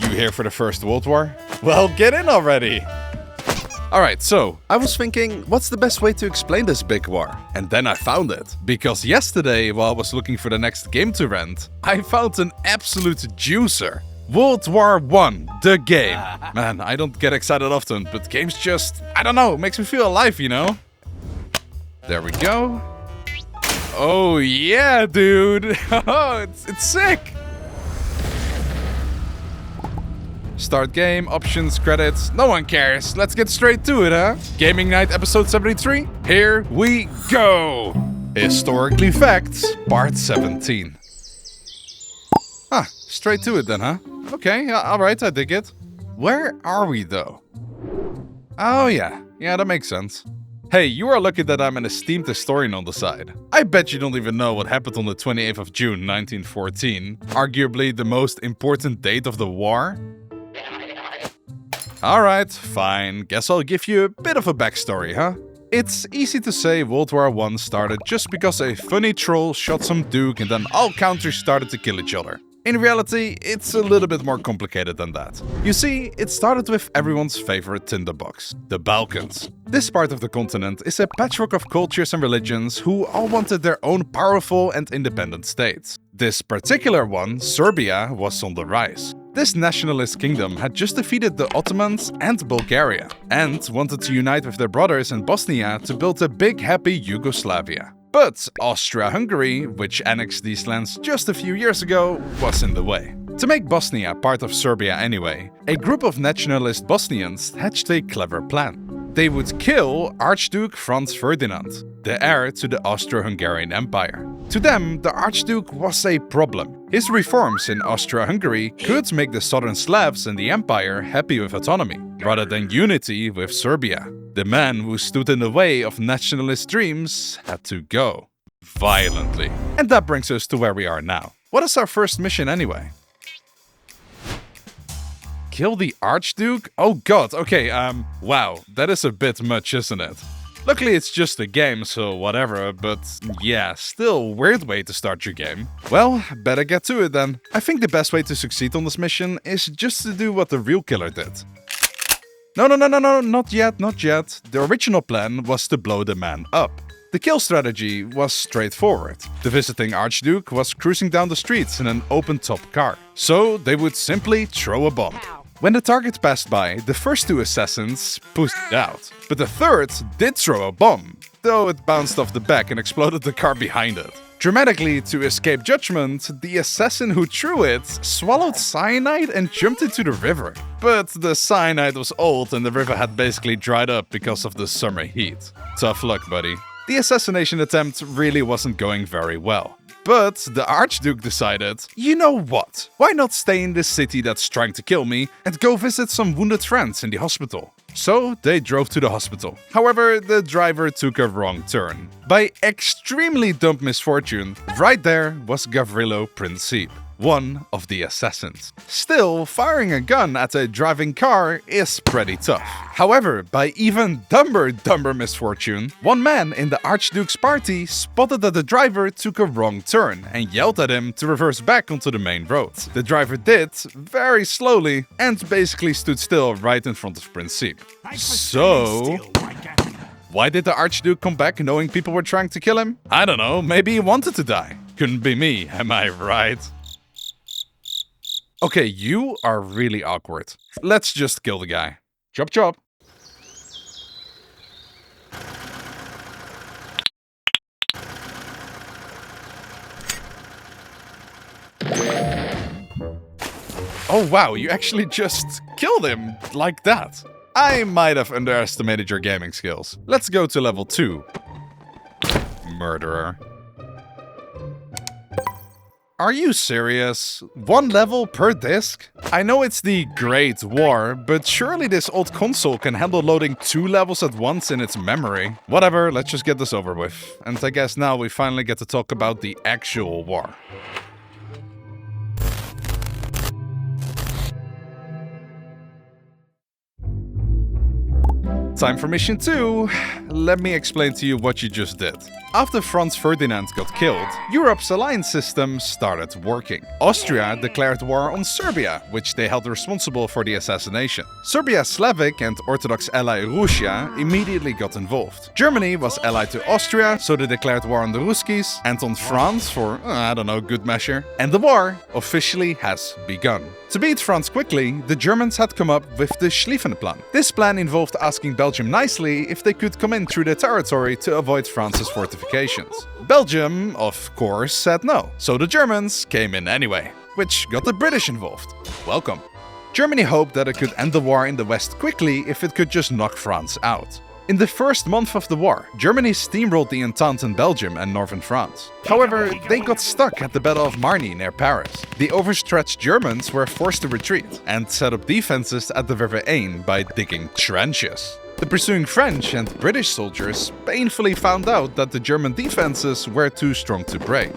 You here for the First World War? Well, get in already! Alright, so, I was thinking, what's the best way to explain this big war? And then I found it. Because yesterday, while I was looking for the next game to rent, I found an absolute juicer. World War I, the game. Man, I don't get excited often, but games just, I don't know, makes me feel alive, you know? There we go. Oh yeah, dude! it's sick! Start game, options, credits, no one cares. Let's get straight to it, huh? Gaming Night episode 73, here we go! Historically Facts, part 17. Ah, straight to it then, huh? Okay, alright, I dig it. Where are we though? Oh yeah, that makes sense. Hey, you are lucky that I'm an esteemed historian on the side. I bet you don't even know what happened on the 28th of June 1914, arguably the most important date of the war. Alright, fine, guess I'll give you a bit of a backstory, huh? It's easy to say World War I started just because a funny troll shot some duke and then all countries started to kill each other. In reality, it's a little bit more complicated than that. You see, it started with everyone's favorite tinderbox, the Balkans. This part of the continent is a patchwork of cultures and religions who all wanted their own powerful and independent states. This particular one, Serbia, was on the rise. This nationalist kingdom had just defeated the Ottomans and Bulgaria, and wanted to unite with their brothers in Bosnia to build a big happy Yugoslavia. But Austria-Hungary, which annexed these lands just a few years ago, was in the way. To make Bosnia part of Serbia anyway, a group of nationalist Bosnians hatched a clever plan. They would kill Archduke Franz Ferdinand, the heir to the Austro-Hungarian Empire. To them, the Archduke was a problem. His reforms in Austria-Hungary could make the southern Slavs and the empire happy with autonomy, rather than unity with Serbia. The man who stood in the way of nationalist dreams had to go. Violently. And that brings us to where we are now. What is our first mission anyway? Kill the Archduke? Oh god, okay, wow, that is a bit much, isn't it? Luckily it's just a game, so whatever, but yeah, still weird way to start your game. Well, better get to it then. I think the best way to succeed on this mission is just to do what the real killer did. No, not yet. The original plan was to blow the man up. The kill strategy was straightforward. The visiting Archduke was cruising down the streets in an open-top car, so they would simply throw a bomb. When the target passed by, the first two assassins pushed it out, but the third did throw a bomb, though it bounced off the back and exploded the car behind it. Dramatically, to escape judgment, the assassin who threw it swallowed cyanide and jumped into the river. But the cyanide was old and the river had basically dried up because of the summer heat. Tough luck, buddy. The assassination attempt really wasn't going very well. But the Archduke decided, you know what? Why not stay in this city that's trying to kill me and go visit some wounded friends in the hospital? So they drove to the hospital. However, the driver took a wrong turn. By extremely dumb misfortune, right there was Gavrilo Princip, one of the assassins. Still, firing a gun at a driving car is pretty tough. However, by even dumber misfortune, one man in the Archduke's party spotted that the driver took a wrong turn and yelled at him to reverse back onto the main road. The driver did, very slowly, and basically stood still right in front of Princip. So, why did the Archduke come back knowing people were trying to kill him? I don't know, maybe he wanted to die. Couldn't be me, am I right? Okay, you are really awkward. Let's just kill the guy. Chop chop. Oh wow, you actually just killed him like that. I might have underestimated your gaming skills. Let's go to level 2. Murderer. Are you serious? 1 level per disc? I know it's the Great War, but surely this old console can handle loading 2 levels at once in its memory. Whatever, let's just get this over with. And I guess now we finally get to talk about the actual war. Time for mission 2. Let me explain to you what you just did. After Franz Ferdinand got killed, Europe's alliance system started working. Austria declared war on Serbia, which they held responsible for the assassination. Serbia's Slavic and Orthodox ally Russia immediately got involved. Germany was allied to Austria, so they declared war on the Ruskies and on France for, I don't know, good measure. And the war officially has begun. To beat France quickly, the Germans had come up with the Schlieffen Plan. This plan involved asking Belgium nicely if they could come in through their territory to avoid France's fortifications. Belgium, of course, said no, so the Germans came in anyway, which got the British involved. Welcome. Germany hoped that it could end the war in the West quickly if it could just knock France out. In the first month of the war, Germany steamrolled the Entente in Belgium and northern France. However, they got stuck at the Battle of Margny near Paris. The overstretched Germans were forced to retreat and set up defenses at the River Aisne by digging trenches. The pursuing French and British soldiers painfully found out that the German defenses were too strong to break.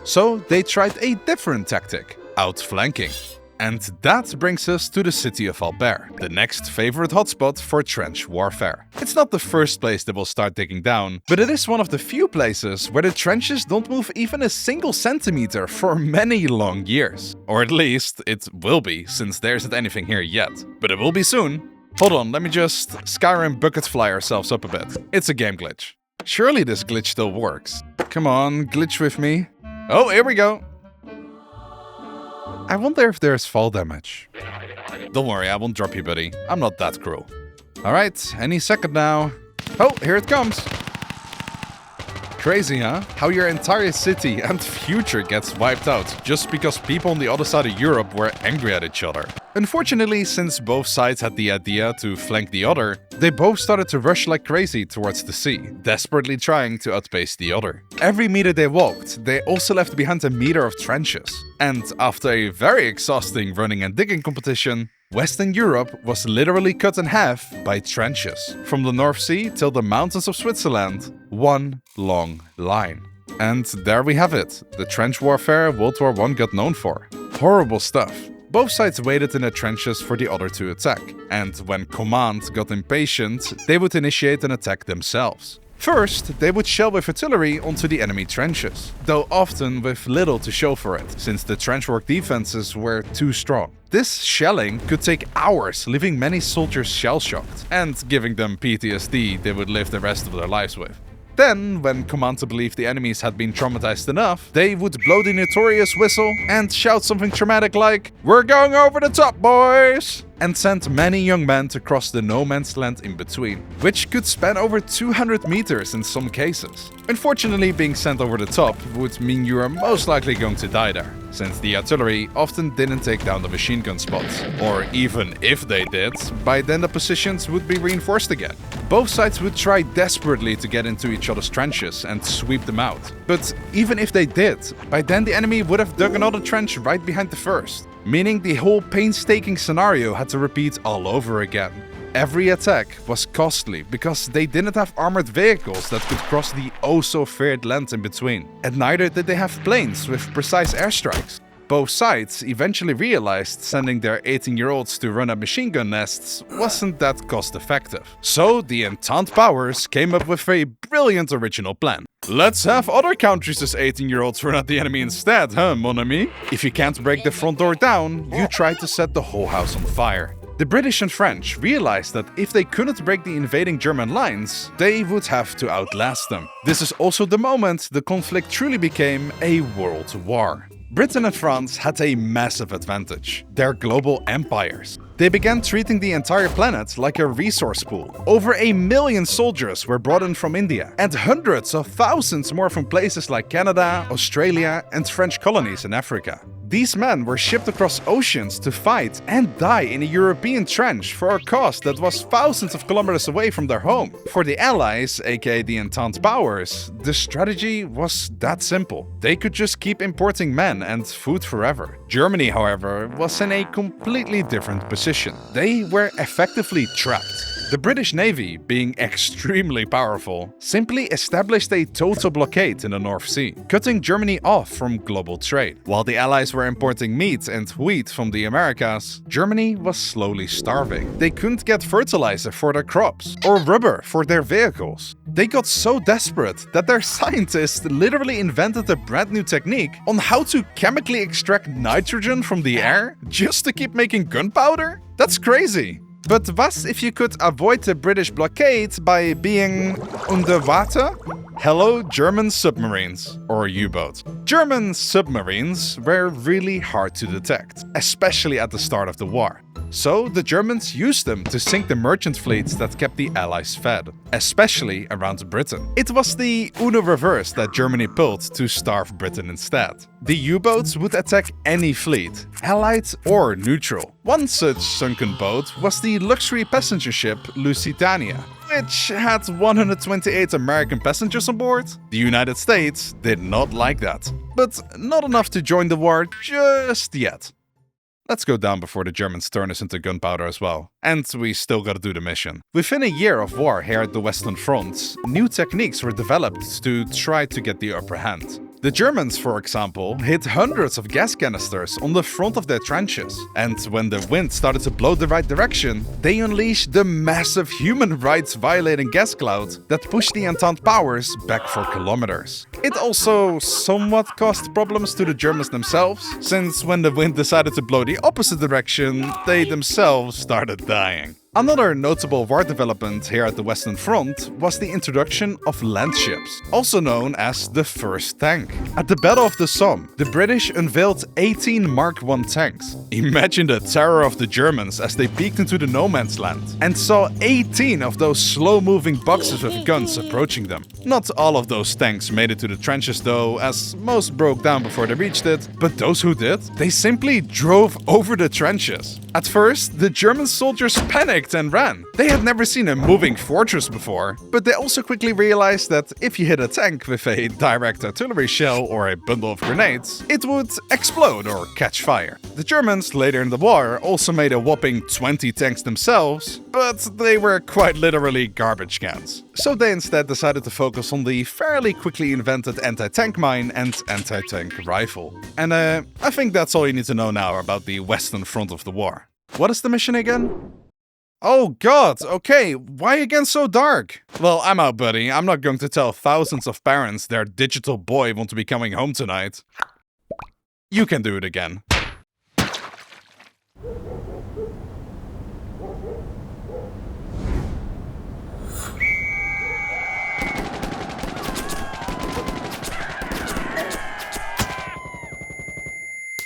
So they tried a different tactic: outflanking. And that brings us to the city of Albert, the next favorite hotspot for trench warfare. It's not the first place they will start digging down, but it is one of the few places where the trenches don't move even a single centimeter for many long years. Or at least, it will be, since there isn't anything here yet. But it will be soon. Hold on, let me just Skyrim bucket fly ourselves up a bit. It's a game glitch. Surely this glitch still works. Come on, glitch with me. Oh, here we go. I wonder if there's fall damage. Don't worry, I won't drop you, buddy. I'm not that cruel. Alright, any second now. Oh, here it comes. Crazy, huh? How your entire city and future gets wiped out just because people on the other side of Europe were angry at each other. Unfortunately, since both sides had the idea to flank the other, they both started to rush like crazy towards the sea, desperately trying to outpace the other. Every meter they walked, they also left behind a meter of trenches. And after a very exhausting running and digging competition, Western Europe was literally cut in half by trenches. From the North Sea till the mountains of Switzerland, one long line. And there we have it, the trench warfare World War I got known for. Horrible stuff. Both sides waited in the trenches for the other to attack, and when command got impatient, they would initiate an attack themselves. First, they would shell with artillery onto the enemy trenches, though often with little to show for it, since the trenchwork defenses were too strong. This shelling could take hours, leaving many soldiers shell-shocked, and giving them PTSD they would live the rest of their lives with. Then, when command believed the enemies had been traumatized enough, they would blow the notorious whistle and shout something dramatic like, "We're going over the top, boys!" and sent many young men to cross the no man's land in between, which could span over 200 meters in some cases. Unfortunately, being sent over the top would mean you are most likely going to die there, since the artillery often didn't take down the machine gun spots. Or even if they did, by then the positions would be reinforced again. Both sides would try desperately to get into each other's trenches and sweep them out. But even if they did, by then the enemy would have dug another trench right behind the first, meaning the whole painstaking scenario had to repeat all over again. Every attack was costly because they didn't have armored vehicles that could cross the oh-so-feared land in between, and neither did they have planes with precise airstrikes. Both sides eventually realized sending their 18-year-olds to run at machine gun nests wasn't that cost-effective. So the Entente powers came up with a brilliant original plan. Let's have other countries as 18-year-olds run at the enemy instead, huh, mon ami? If you can't break the front door down, you try to set the whole house on fire. The British and French realized that if they couldn't break the invading German lines, they would have to outlast them. This is also the moment the conflict truly became a world war. Britain and France had a massive advantage: their global empires. They began treating the entire planet like a resource pool. Over 1 million soldiers were brought in from India, and hundreds of thousands more from places like Canada, Australia, and French colonies in Africa. These men were shipped across oceans to fight and die in a European trench for a cost that was thousands of kilometers away from their home. For the Allies, aka the Entente powers, the strategy was that simple. They could just keep importing men and food forever. Germany, however, was in a completely different position. They were effectively trapped. The British Navy, being extremely powerful, simply established a total blockade in the North Sea, cutting Germany off from global trade. While the Allies were importing meat and wheat from the Americas, Germany was slowly starving. They couldn't get fertilizer for their crops or rubber for their vehicles. They got so desperate that their scientists literally invented a brand new technique on how to chemically extract nitrogen from the air just to keep making gunpowder? That's crazy. But was if you could avoid the British blockade by being underwater? Hello, German submarines, or U-boats. German submarines were really hard to detect, especially at the start of the war. So the Germans used them to sink the merchant fleets that kept the Allies fed, especially around Britain. It was the Uno reverse that Germany pulled to starve Britain instead. The U-boats would attack any fleet, Allied or neutral. One such sunken boat was the luxury passenger ship Lusitania, which had 128 American passengers on board. The United States did not like that, but not enough to join the war just yet. Let's go down before the Germans turn us into gunpowder as well. And we still gotta do the mission. Within a year of war here at the Western Front, new techniques were developed to try to get the upper hand. The Germans, for example, hid hundreds of gas canisters on the front of their trenches. And when the wind started to blow the right direction, they unleashed the massive human rights violating gas cloud that pushed the Entente powers back for kilometers. It also somewhat caused problems to the Germans themselves, since when the wind decided to blow the opposite direction, they themselves started dying. Another notable war development here at the Western Front was the introduction of land ships, also known as the first tank. At the Battle of the Somme, the British unveiled 18 Mark I tanks. Imagine the terror of the Germans as they peeked into the no man's land and saw 18 of those slow-moving boxes with guns approaching them. Not all of those tanks made it to the trenches though, as most broke down before they reached it, but those who did, they simply drove over the trenches. At first, the German soldiers panicked and ran. They had never seen a moving fortress before, but they also quickly realized that if you hit a tank with a direct artillery shell or a bundle of grenades, it would explode or catch fire. The Germans later in the war also made a whopping 20 tanks themselves, but they were quite literally garbage cans. So they instead decided to focus on the fairly quickly invented anti-tank mine and anti-tank rifle. And I think that's all you need to know now about the Western Front of the war. What is the mission again? Oh god, okay, why again so dark? Well, I'm out, buddy. I'm not going to tell thousands of parents their digital boy won't be coming home tonight. You can do it again.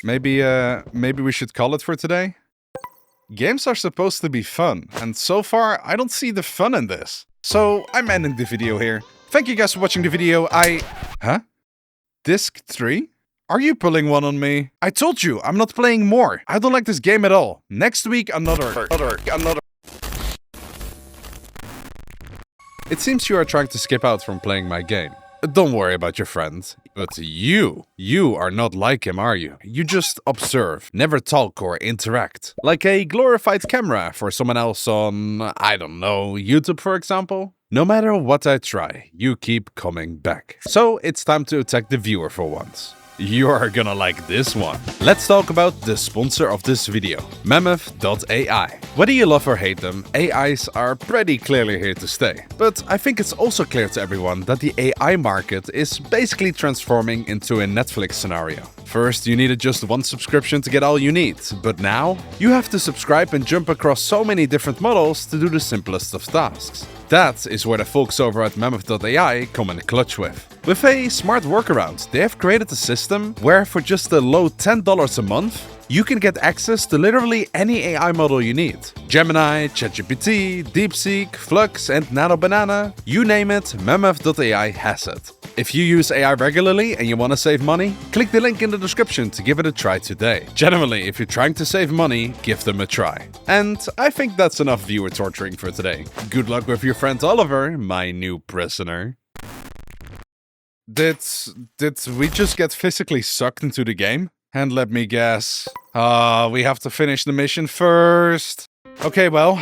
Maybe we should call it for today? Games are supposed to be fun, and so far, I don't see the fun in this. So, I'm ending the video here. Thank you guys for watching the video. Huh? Disc 3? Are you pulling one on me? I told you, I'm not playing more. I don't like this game at all. Next week, another. It seems you are trying to skip out from playing my game. Don't worry about your friend. But you are not like him, are you? You just observe, never talk or interact. Like a glorified camera for someone else on, I don't know, YouTube for example? No matter what I try, you keep coming back. So it's time to attack the viewer for once. You're gonna like this one. Let's talk about the sponsor of this video, Mammoth.ai. Whether you love or hate them, AIs are pretty clearly here to stay. But I think it's also clear to everyone that the AI market is basically transforming into a Netflix scenario. First, you needed just one subscription to get all you need, but now you have to subscribe and jump across so many different models to do the simplest of tasks. That is where the folks over at Mammoth.ai come in clutch with. With a smart workaround, they have created a system where for just a low $10 a month, you can get access to literally any AI model you need. Gemini, ChatGPT, DeepSeek, Flux, and Nano Banana, you name it, Mammoth.ai has it. If you use AI regularly and you want to save money, click the link in the description to give it a try today. Generally, if you're trying to save money, give them a try. And I think that's enough viewer torturing for today. Good luck with your friend Oliver, my new prisoner. Did we just get physically sucked into the game? And let me guess. We have to finish the mission first. Okay, well,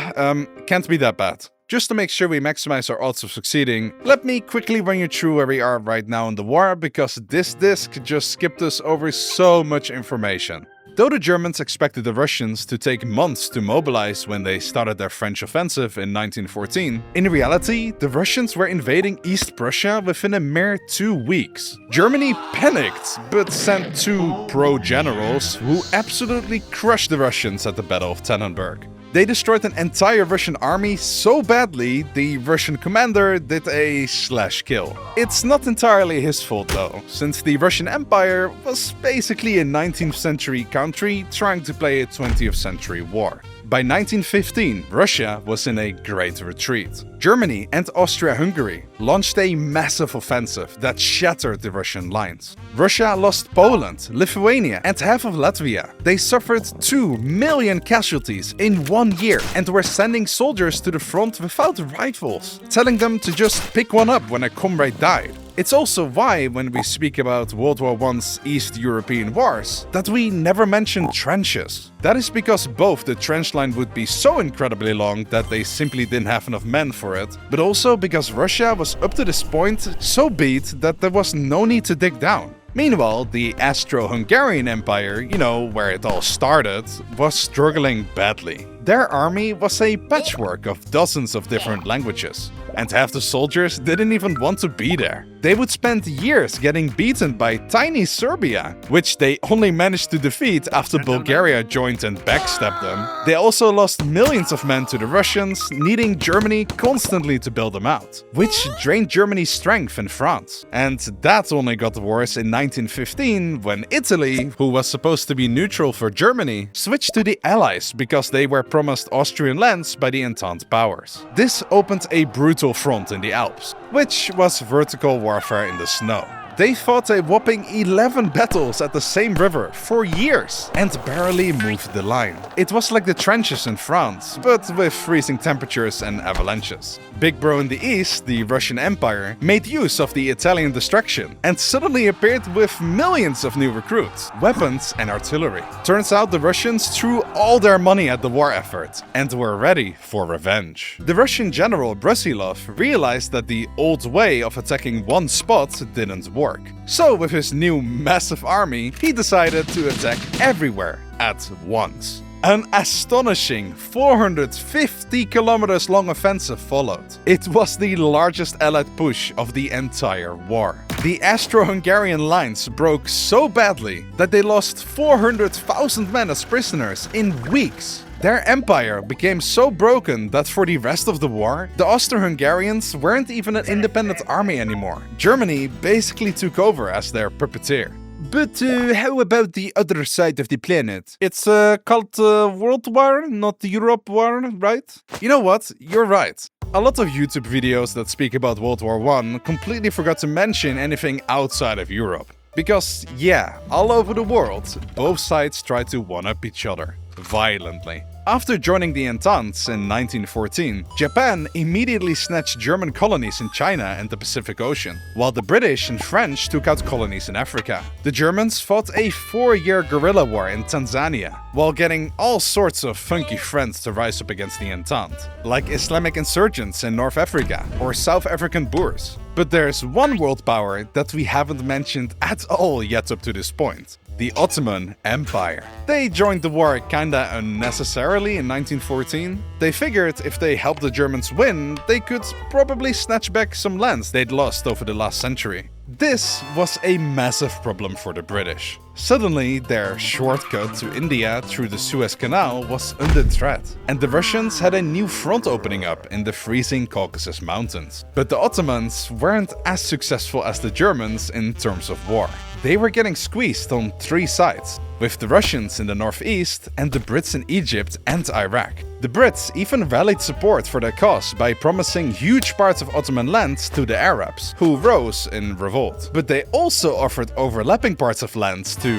can't be that bad. Just to make sure we maximize our odds of succeeding, let me quickly run you through where we are right now in the war, because this disc just skipped us over so much information. Though the Germans expected the Russians to take months to mobilize when they started their French offensive in 1914, in reality, the Russians were invading East Prussia within a mere 2 weeks. Germany panicked, but sent 2 pro-generals who absolutely crushed the Russians at the Battle of Tannenberg. They destroyed an entire Russian army so badly, the Russian commander did a /kill. It's not entirely his fault though, since the Russian Empire was basically a 19th century country trying to play a 20th century war. By 1915, Russia was in a great retreat. Germany and Austria-Hungary launched a massive offensive that shattered the Russian lines. Russia lost Poland, Lithuania, and half of Latvia. They suffered 2 million casualties in 1 year and were sending soldiers to the front without rifles, telling them to just pick one up when a comrade died. It's also why, when we speak about World War I's East European wars, that we never mention trenches. That is because both the trench line would be so incredibly long that they simply didn't have enough men for it, but also because Russia was up to this point so beat that there was no need to dig down. Meanwhile, the Austro-Hungarian Empire, you know, where it all started, was struggling badly. Their army was a patchwork of dozens of different languages, and half the soldiers didn't even want to be there. They would spend years getting beaten by tiny Serbia, which they only managed to defeat after Bulgaria joined and backstabbed them. They also lost millions of men to the Russians, needing Germany constantly to bail them out, which drained Germany's strength in France. And that only got worse in 1915, when Italy, who was supposed to be neutral for Germany, switched to the Allies because they were promised Austrian lands by the Entente powers. This opened a brutal front in the Alps, which was vertical warfare in the snow. They fought a whopping 11 battles at the same river for years and barely moved the line. It was like the trenches in France, but with freezing temperatures and avalanches. Big Bro in the east, the Russian Empire, made use of the Italian destruction and suddenly appeared with millions of new recruits, weapons and artillery. Turns out the Russians threw all their money at the war effort and were ready for revenge. The Russian general Brusilov realized that the old way of attacking one spot didn't work. So with his new massive army, he decided to attack everywhere at once. An astonishing 450 kilometers long offensive followed. It was the largest Allied push of the entire war. The Austro-Hungarian lines broke so badly that they lost 400,000 men as prisoners in weeks. Their empire became so broken that for the rest of the war, the Austro-Hungarians weren't even an independent army anymore. Germany basically took over as their puppeteer. But how about the other side of the planet? It's called World War, not Europe War, right? You know what? You're right. A lot of YouTube videos that speak about World War I completely forgot to mention anything outside of Europe. Because, yeah, all over the world, both sides tried to one-up each other. Violently. After joining the Entente in 1914, Japan immediately snatched German colonies in China and the Pacific Ocean, while the British and French took out colonies in Africa. The Germans fought a 4-year guerrilla war in Tanzania, while getting all sorts of funky friends to rise up against the Entente, like Islamic insurgents in North Africa or South African Boers. But there's one world power that we haven't mentioned at all yet up to this point. The Ottoman Empire. They joined the war kinda unnecessarily in 1914. They figured if they helped the Germans win, they could probably snatch back some lands they'd lost over the last century. This was a massive problem for the British. Suddenly, their shortcut to India through the Suez Canal was under threat, and the Russians had a new front opening up in the freezing Caucasus Mountains. But the Ottomans weren't as successful as the Germans in terms of war. They were getting squeezed on 3 sides, with the Russians in the northeast and the Brits in Egypt and Iraq. The Brits even rallied support for their cause by promising huge parts of Ottoman lands to the Arabs, who rose in revolt. But they also offered overlapping parts of lands to...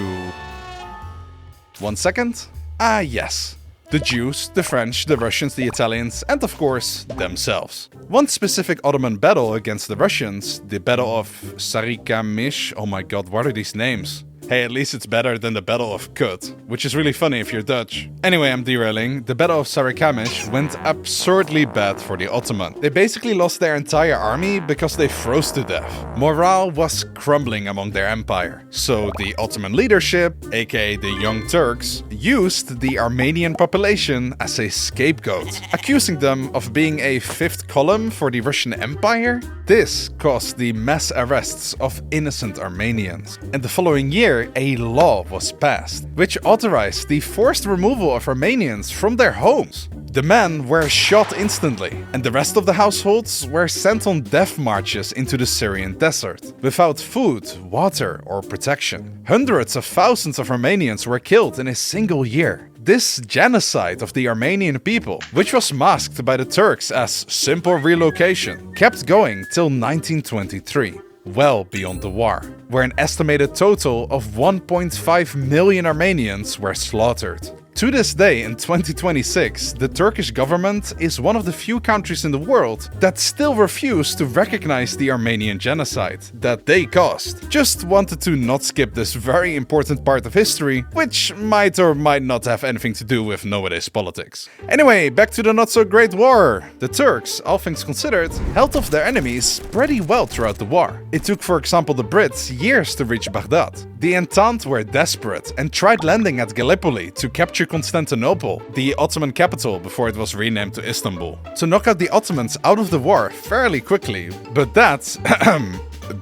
1 second? Ah yes. The Jews, the French, the Russians, the Italians, and of course, themselves. One specific Ottoman battle against the Russians, the Battle of Sarikamish, oh my god, what are these names? Hey, at least it's better than the Battle of Kut, which is really funny if you're Dutch. Anyway, I'm derailing. The Battle of Sarikamish went absurdly bad for the Ottoman. They basically lost their entire army because they froze to death. Morale was crumbling among their empire. So the Ottoman leadership, aka the Young Turks, used the Armenian population as a scapegoat, accusing them of being a fifth column for the Russian Empire. This caused the mass arrests of innocent Armenians. And the following year, a law was passed, which authorized the forced removal of Armenians from their homes. The men were shot instantly, and the rest of the households were sent on death marches into the Syrian desert, without food, water, or protection. Hundreds of thousands of Armenians were killed in a single year. This genocide of the Armenian people, which was masked by the Turks as simple relocation, kept going till 1923. Well beyond the war, where an estimated total of 1.5 million Armenians were slaughtered. To this day, in 2026, the Turkish government is one of the few countries in the world that still refuse to recognize the Armenian genocide that they caused. Just wanted to not skip this very important part of history, which might or might not have anything to do with nowadays politics. Anyway, back to the not-so-great war. The Turks, all things considered, held off their enemies pretty well throughout the war. It took, for example, the Brits years to reach Baghdad. The Entente were desperate and tried landing at Gallipoli to capture Constantinople, the Ottoman capital before it was renamed to Istanbul, to knock out the Ottomans out of the war fairly quickly, but that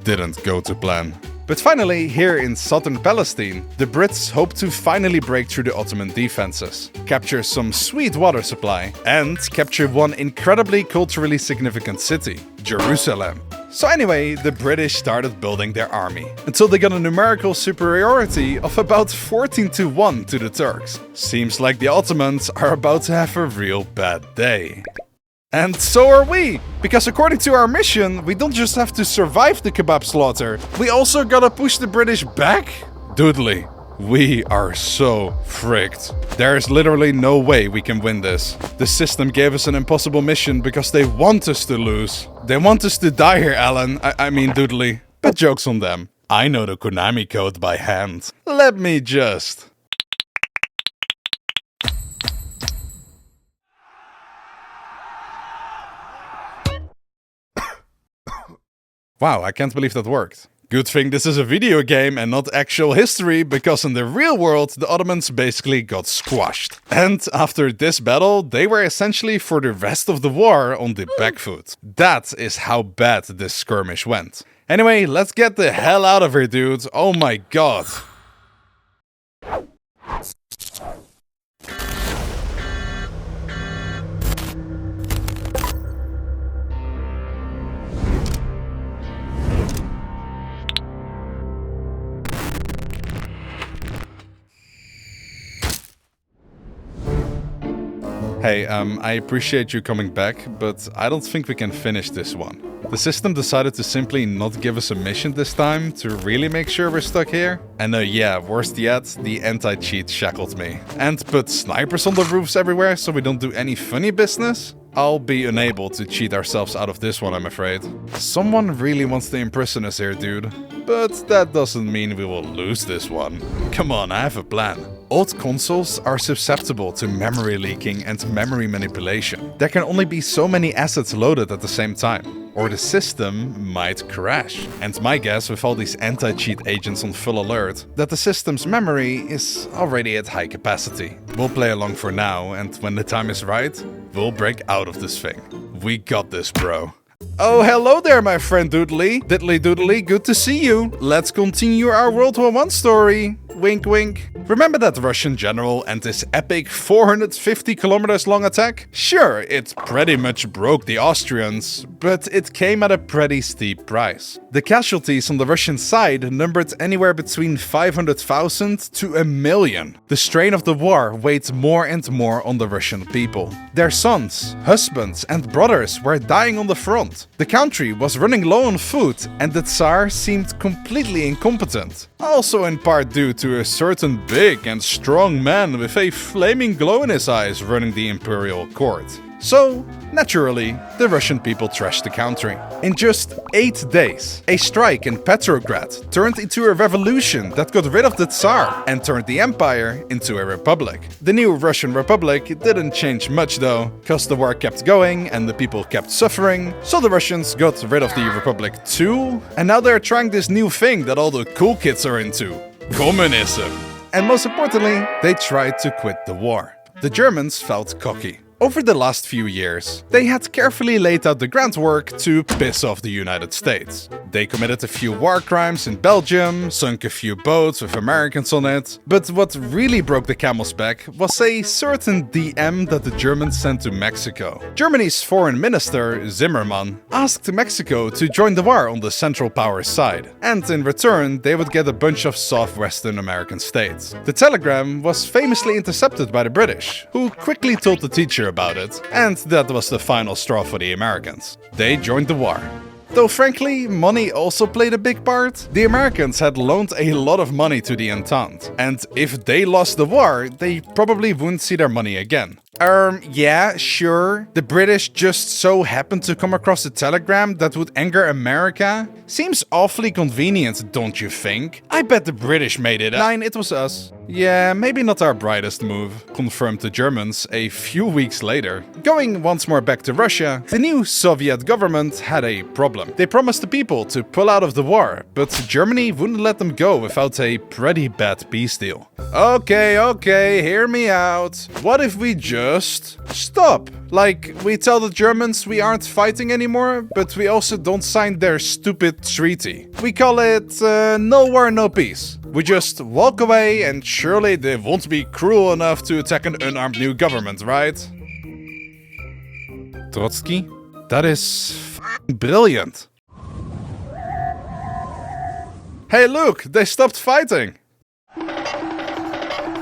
didn't go to plan. But finally, here in southern Palestine, the Brits hoped to finally break through the Ottoman defenses, capture some sweet water supply, and capture one incredibly culturally significant city, Jerusalem. So anyway, the British started building their army, until they got a numerical superiority of about 14-1 to the Turks. Seems like the Ottomans are about to have a real bad day. And so are we! Because according to our mission, we don't just have to survive the kebab slaughter, we also gotta push the British back? Doodly, we are so fricked. There is literally no way we can win this. The system gave us an impossible mission because they want us to lose. They want us to die here, Alan. I mean Doodly. But joke's on them. I know the Konami code by hand. Let me just... Wow, I can't believe that worked. Good thing this is a video game and not actual history, because in the real world, the Ottomans basically got squashed. And after this battle, they were essentially for the rest of the war on the back foot. That is how bad this skirmish went. Anyway, let's get the hell out of here, dude. Oh my god. Hey, I appreciate you coming back, but I don't think we can finish this one. The system decided to simply not give us a mission this time to really make sure we're stuck here. And yeah, worst yet, the anti-cheat shackled me. And put snipers on the roofs everywhere so we don't do any funny business? I'll be unable to cheat ourselves out of this one, I'm afraid. Someone really wants to imprison us here, dude. But that doesn't mean we will lose this one. Come on, I have a plan. Old consoles are susceptible to memory leaking and memory manipulation. There can only be so many assets loaded at the same time, or the system might crash. And my guess, with all these anti-cheat agents on full alert, that the system's memory is already at high capacity. We'll play along for now, and when the time is right, we'll break out of this thing. We got this, bro. Oh, hello there, my friend Doodly. Diddly, good to see you. Let's continue our World War I story. Wink, wink. Remember that Russian general and his epic 450 kilometers long attack? Sure, it pretty much broke the Austrians, but it came at a pretty steep price. The casualties on the Russian side numbered anywhere between 500,000 to 1,000,000. The strain of the war weighed more and more on the Russian people. Their sons, husbands, and brothers were dying on the front. The country was running low on food, and the Tsar seemed completely incompetent. Also in part due to a certain big and strong man with a flaming glow in his eyes running the imperial court. So, naturally, the Russian people trashed the country. In just 8 days, a strike in Petrograd turned into a revolution that got rid of the Tsar and turned the empire into a republic. The new Russian Republic didn't change much though, cause the war kept going and the people kept suffering, so the Russians got rid of the republic too, and now they're trying this new thing that all the cool kids are into: communism. And most importantly, they tried to quit the war. The Germans felt cocky. Over the last few years, they had carefully laid out the groundwork to piss off the United States. They committed a few war crimes in Belgium, sunk a few boats with Americans on it, but what really broke the camel's back was a certain DM that the Germans sent to Mexico. Germany's foreign minister, Zimmermann, asked Mexico to join the war on the Central Powers side, and in return they would get a bunch of soft Western American states. The telegram was famously intercepted by the British, who quickly told the teacher about it, and that was the final straw for the Americans. They joined the war. Though frankly, money also played a big part. The Americans had loaned a lot of money to the Entente, and if they lost the war, they probably wouldn't see their money again. Yeah, sure. The British just so happened to come across a telegram that would anger America. Seems awfully convenient, don't you think? I bet the British made it. Nine, it was us. Yeah, maybe not our brightest move, confirmed the Germans a few weeks later. Going once more back to Russia, the new Soviet government had a problem. They promised the people to pull out of the war, but Germany wouldn't let them go without a pretty bad peace deal. Okay, hear me out. What if we just stop? Like, we tell the Germans we aren't fighting anymore, but we also don't sign their stupid treaty. We call it no war, no peace. We just walk away and surely they won't be cruel enough to attack an unarmed new government, right? Trotsky? That is f***ing brilliant. Hey look, they stopped fighting!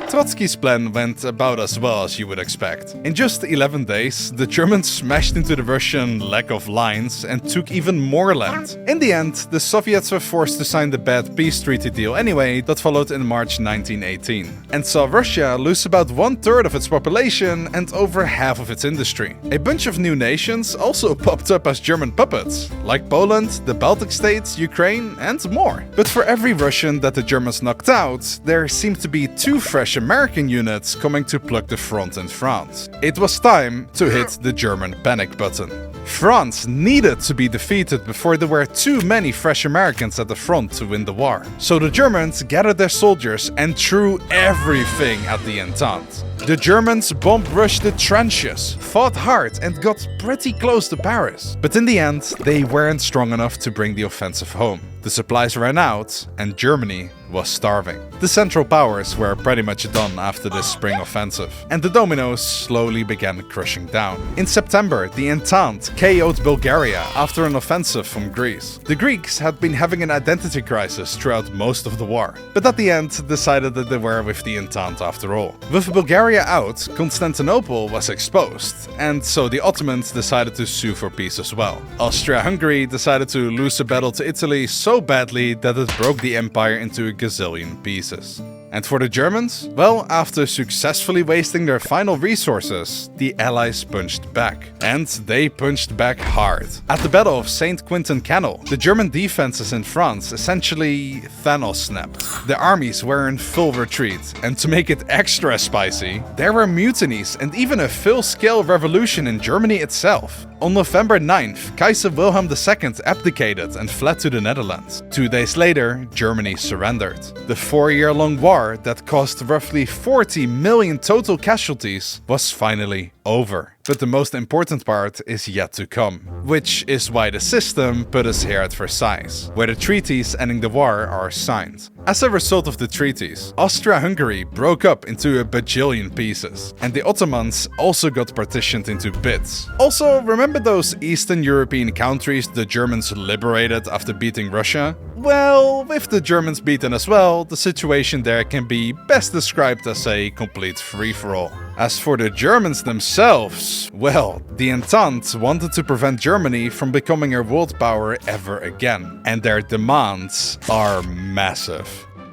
Trotsky's plan went about as well as you would expect. In just 11 days, the Germans smashed into the Russian lack of lines and took even more land. In the end, the Soviets were forced to sign the bad peace treaty deal anyway that followed in March 1918, and saw Russia lose about 1/3 of its population and over half of its industry. A bunch of new nations also popped up as German puppets, like Poland, the Baltic states, Ukraine, and more. But for every Russian that the Germans knocked out, there seemed to be 2 fresh American units coming to plug the front in France. It was time to hit the German panic button. France needed to be defeated before there were too many fresh Americans at the front to win the war. So the Germans gathered their soldiers and threw everything at the Entente. The Germans bomb-rushed the trenches, fought hard and got pretty close to Paris. But in the end, they weren't strong enough to bring the offensive home. The supplies ran out and Germany was starving. The Central Powers were pretty much done after this spring offensive, and the dominoes slowly began crushing down. In September, the Entente KO'd Bulgaria after an offensive from Greece. The Greeks had been having an identity crisis throughout most of the war, but at the end decided that they were with the Entente after all. With Bulgaria out, Constantinople was exposed, and so the Ottomans decided to sue for peace as well. Austria-Hungary decided to lose a battle to Italy so badly that it broke the empire into a gazillion pieces. And for the Germans? Well, after successfully wasting their final resources, the Allies punched back. And they punched back hard. At the Battle of St. Quentin Canal, the German defenses in France essentially Thanos snapped. The armies were in full retreat, and to make it extra spicy, there were mutinies and even a full-scale revolution in Germany itself. On November 9th, Kaiser Wilhelm II abdicated and fled to the Netherlands. 2 days later, Germany surrendered. The 4-year-long war that caused roughly 40 million total casualties was finally over. But the most important part is yet to come, which is why the system put us here at Versailles, where the treaties ending the war are signed. As a result of the treaties, Austria-Hungary broke up into a bajillion pieces, and the Ottomans also got partitioned into bits. Also, remember those Eastern European countries the Germans liberated after beating Russia? Well, with the Germans beaten as well, the situation there can be best described as a complete free-for-all. As for the Germans themselves, well, the Entente wanted to prevent Germany from becoming a world power ever again, and their demands are massive.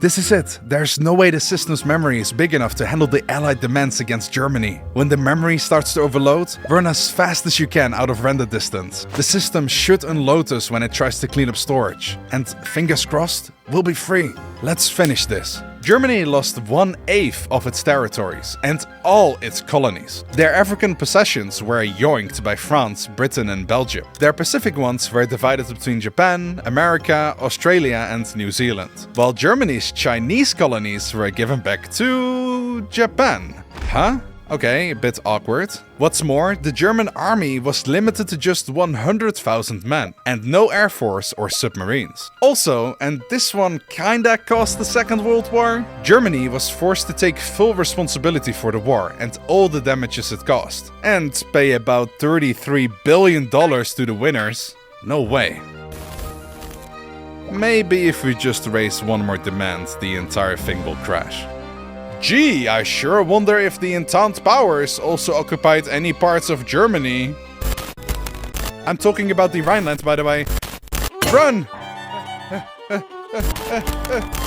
This is it. There's no way the system's memory is big enough to handle the Allied demands against Germany. When the memory starts to overload, run as fast as you can out of render distance. The system should unload us when it tries to clean up storage. And fingers crossed, we'll be free. Let's finish this. Germany lost 1/8 of its territories and all its colonies. Their African possessions were yoinked by France, Britain and Belgium. Their Pacific ones were divided between Japan, America, Australia and New Zealand. While Germany's Chinese colonies were given back to Japan. Huh? Okay, a bit awkward. What's more, the German army was limited to just 100,000 men, and no air force or submarines. Also, and this one kinda caused the Second World War, Germany was forced to take full responsibility for the war and all the damages it caused, and pay about $33 billion to the winners. No way. Maybe if we just raise one more demand, the entire thing will crash. Gee, I sure wonder if the Entente Powers also occupied any parts of Germany. I'm talking about the Rhineland, by the way. Run!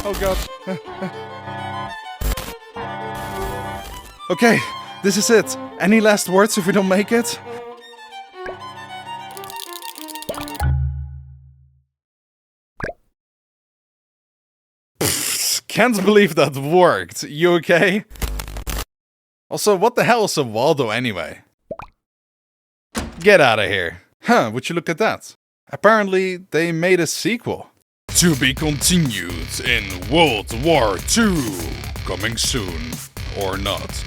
Oh god. Okay, this is it. Any last words if we don't make it? Can't believe that worked. You okay? Also, what the hell is a Waldo anyway? Get out of here. Huh, would you look at that? Apparently, they made a sequel. To be continued in World War II. Coming soon. Or not.